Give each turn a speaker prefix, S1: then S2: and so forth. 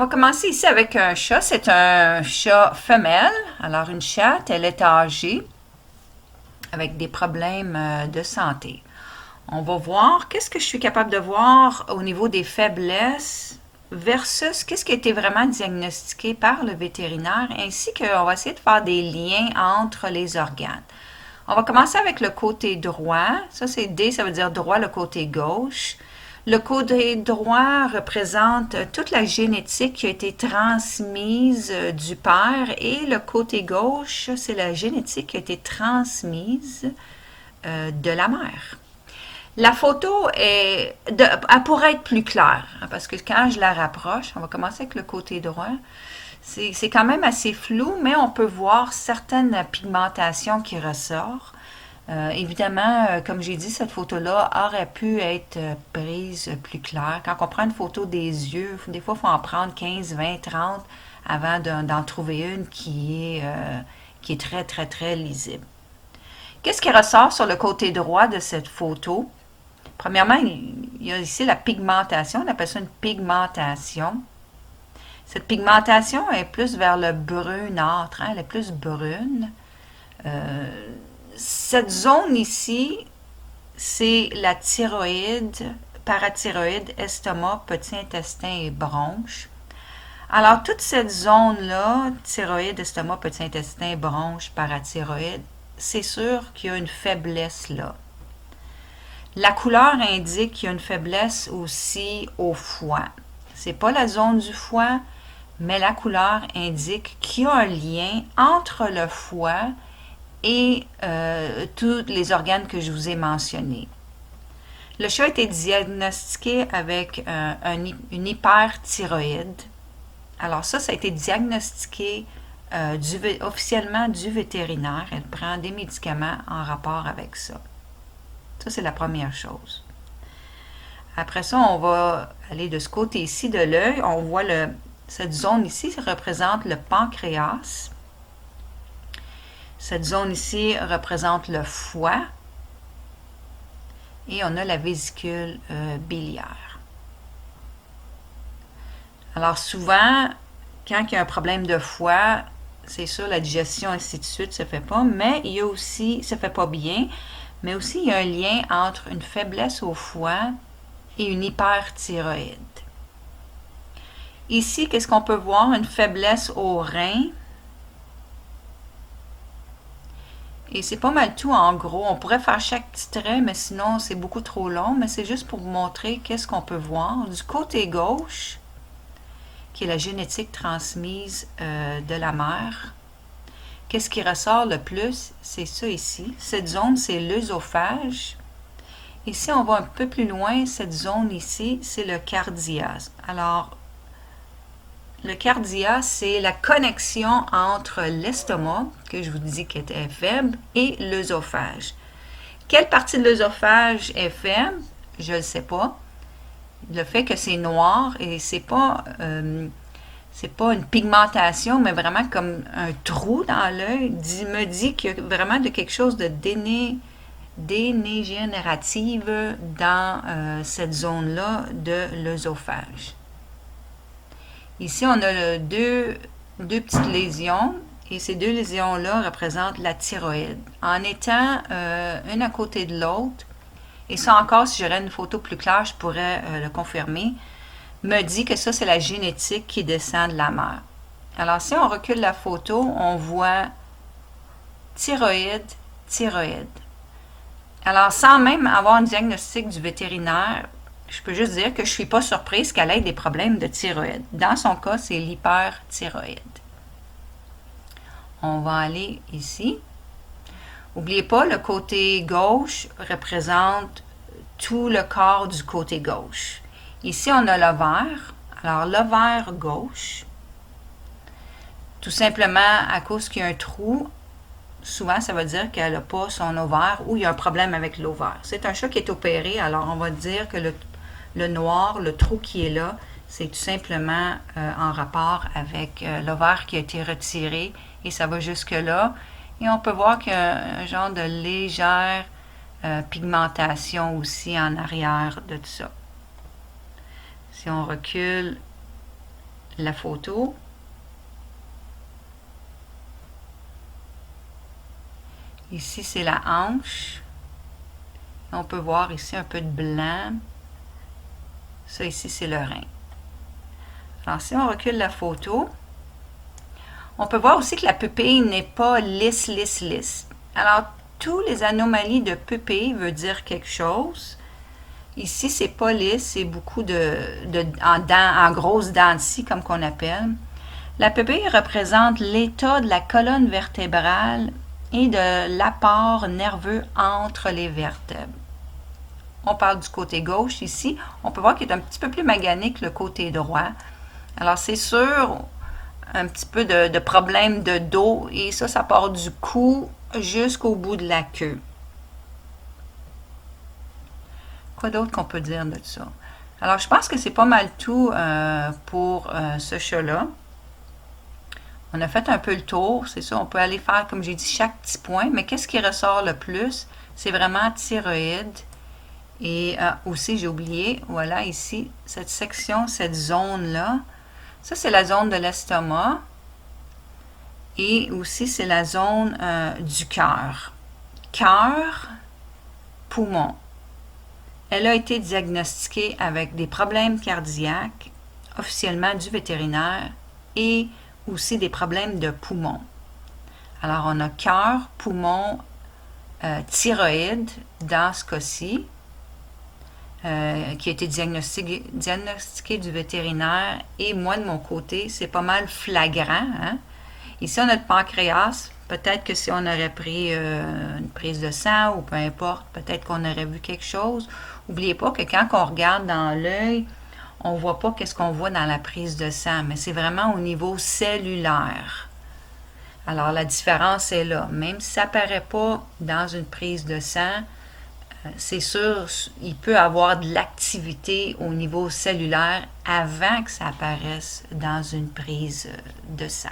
S1: On va commencer ici avec un chat. C'est un chat femelle. Alors, une chatte, elle est âgée avec des problèmes de santé. On va voir qu'est-ce que je suis capable de voir au niveau des faiblesses versus qu'est-ce qui a été vraiment diagnostiqué par le vétérinaire, ainsi qu'on va essayer de faire des liens entre les organes. On va commencer avec le côté droit. Ça, c'est D, ça veut dire droit, le côté gauche. Le côté droit représente toute la génétique qui a été transmise du père et le côté gauche, c'est la génétique qui a été transmise de la mère. La photo elle pourrait être plus claire, parce que quand je la rapproche, on va commencer avec le côté droit, c'est quand même assez flou, mais on peut voir certaines pigmentations qui ressortent. Évidemment, comme j'ai dit, cette photo-là aurait pu être prise plus claire. Quand on prend une photo des yeux, des fois, il faut en prendre 15, 20, 30 avant d'en trouver une qui est très, très, très lisible. Qu'est-ce qui ressort sur le côté droit de cette photo? Premièrement, il y a ici la pigmentation. On appelle ça une pigmentation. Cette pigmentation est plus vers le brunâtre, elle est plus brune. Cette zone ici, c'est la thyroïde, parathyroïde, estomac, petit intestin et bronches. Alors, toute cette zone-là, thyroïde, estomac, petit intestin, bronches, parathyroïde, c'est sûr qu'il y a une faiblesse là. La couleur indique qu'il y a une faiblesse aussi au foie. C'est pas la zone du foie, mais la couleur indique qu'il y a un lien entre le foie et tous les organes que je vous ai mentionnés. Le chat a été diagnostiqué avec une hyperthyroïde. Alors ça a été diagnostiqué officiellement du vétérinaire. Elle prend des médicaments en rapport avec ça. Ça, c'est la première chose. Après ça, on va aller de ce côté-ci de l'œil. On voit cette zone ici, ça représente le pancréas. Cette zone ici représente le foie. Et on a la vésicule biliaire. Alors souvent, quand il y a un problème de foie, c'est sûr, la digestion, ainsi de suite, se fait pas, mais il y a aussi, se fait pas bien, mais aussi il y a un lien entre une faiblesse au foie et une hyperthyroïde. Ici, qu'est-ce qu'on peut voir? Une faiblesse au rein. Et c'est pas mal tout en gros. On pourrait faire chaque petit trait, mais sinon c'est beaucoup trop long. Mais c'est juste pour vous montrer qu'est-ce qu'on peut voir. Du côté gauche, qui est la génétique transmise de la mère, qu'est-ce qui ressort le plus? C'est ça ici. Cette zone, c'est l'œsophage. Et si on va un peu plus loin, cette zone ici, c'est le cardias. Alors, le cardias, c'est la connexion entre l'estomac, que je vous dis qui était faible, et l'œsophage. Quelle partie de l'œsophage est faible? Je ne le sais pas. Le fait que c'est noir et c'est pas une pigmentation, mais vraiment comme un trou dans l'œil, me dit qu'il y a vraiment de quelque chose de dégénérative dans cette zone-là de l'œsophage. Ici, on a deux petites lésions et ces deux lésions-là représentent la thyroïde. En étant une à côté de l'autre, et ça encore, si j'aurais une photo plus claire, je pourrais le confirmer, me dit que ça, c'est la génétique qui descend de la mère. Alors, si on recule la photo, on voit thyroïde, thyroïde. Alors, sans même avoir un diagnostic du vétérinaire, je peux juste dire que je ne suis pas surprise qu'elle ait des problèmes de thyroïde. Dans son cas, c'est l'hyperthyroïde. On va aller ici. N'oubliez pas, le côté gauche représente tout le corps du côté gauche. Ici, on a l'ovaire. Alors, l'ovaire gauche, tout simplement à cause qu'il y a un trou, souvent, ça veut dire qu'elle n'a pas son ovaire ou il y a un problème avec l'ovaire. C'est un chat qui est opéré, alors on va dire que le noir, le trou qui est là, c'est tout simplement en rapport avec l'ovaire qui a été retiré et ça va jusque-là. Et on peut voir qu'il y a un genre de légère pigmentation aussi en arrière de tout ça. Si on recule la photo. Ici, c'est la hanche. On peut voir ici un peu de blanc. Ça, ici, c'est le rein. Alors, si on recule la photo, on peut voir aussi que la pupille n'est pas lisse, lisse, lisse. Alors, tous les anomalies de pupille veut dire quelque chose. Ici, c'est pas lisse, c'est beaucoup en grosses dents de scie, comme qu'on appelle. La pupille représente l'état de la colonne vertébrale et de l'apport nerveux entre les vertèbres. On parle du côté gauche ici. On peut voir qu'il est un petit peu plus magané que le côté droit. Alors, c'est sûr, un petit peu de problème de dos. Et ça part du cou jusqu'au bout de la queue. Quoi d'autre qu'on peut dire de ça? Alors, je pense que c'est pas mal tout pour ce chat-là. On a fait un peu le tour, c'est ça. On peut aller faire, comme j'ai dit, chaque petit point. Mais qu'est-ce qui ressort le plus? C'est vraiment thyroïde. Et aussi, j'ai oublié, voilà ici, cette section, cette zone-là. Ça, c'est la zone de l'estomac. Et aussi, c'est la zone du cœur. Cœur, poumon. Elle a été diagnostiquée avec des problèmes cardiaques, officiellement du vétérinaire, et aussi des problèmes de poumon. Alors, on a cœur, poumon, thyroïde dans ce cas-ci, qui a été diagnostiqué du vétérinaire. Et moi, de mon côté, c'est pas mal flagrant. Hein? Ici, on a le pancréas. Peut-être que si on aurait pris une prise de sang ou peu importe, peut-être qu'on aurait vu quelque chose. N'oubliez pas que quand on regarde dans l'œil, on ne voit pas qu'est-ce qu'on voit dans la prise de sang, mais c'est vraiment au niveau cellulaire. Alors, la différence est là. Même si ça n'apparaît pas dans une prise de sang, c'est sûr, il peut avoir de l'activité au niveau cellulaire avant que ça apparaisse dans une prise de sang.